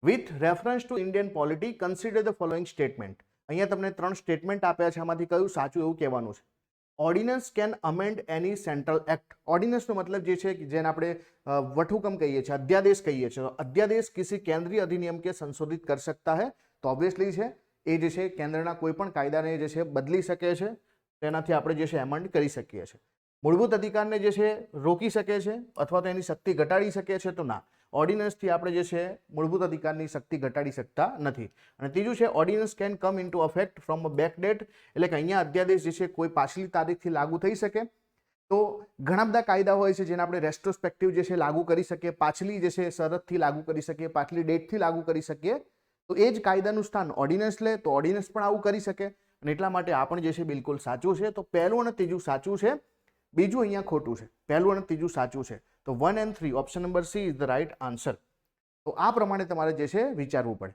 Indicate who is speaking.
Speaker 1: With reference to Indian polity consider the following statement. અહીંયા તમને 3 statement આપ્યા છે, આમાંથી કયું સાચું એવું કહેવાનું છે. Ordinance can amend any central act. ઓર્ડિનન્સનો મતલબ જે છે કે જેને આપણે વટહુકમ કહીએ છીએ, અધ્યાદેશ કહીએ છીએ. અધ્યાદેશ કિસી કેન્દ્રીय अधिनियम के संशोधित कर सकता है. તો ઓબ્વિયસલી છે એ જે છે કેન્દ્રના કોઈ પણ કાયદાને જે છે બદલી શકે છે, તેનાથી આપણે જે છે એમેન્ડ કરી શકીએ છીએ. મૂળભૂત અધિકારને જે છે રોકી શકે છે અથવા તો એની શક્તિ ઘટાડી શકે છે, તો ના, ઓર્ડિનન્સથી આપણે જે છે મૂળભૂત અધિકારની શક્તિ ઘટાડી શકતા નથી. અને ત્રીજું છે ordinance can come into affect from a back date. એટલે કે અહીંયા અધ્યાદેશ જે છે કોઈ પાછલી તારીખથી લાગુ થઈ શકે. તો ઘણા બધા કાયદા હોય છે જેને આપણે રેસ્ટ્રોસ્પેક્ટિવ જે છે લાગુ કરી શકીએ, પાછલી જે છે શરતથી લાગુ કરી શકીએ, પાછલી ડેટથી લાગુ કરી શકીએ. તો એ જ કાયદાનું સ્થાન ઓર્ડિનન્સ લે તો ઓર્ડિનન્સ પણ આવું કરી શકે. અને એટલા માટે આ પણ જે છે બિલકુલ સાચું છે. તો પહેલું અને ત્રીજું સાચું છે, બીજું અહીંયા ખોટું છે. પહેલું અને ત્રીજું સાચું છે. તો 1 and 3 option number C is the right answer. તો આ પ્રમાણે તમારે જે છે વિચારવું પડે.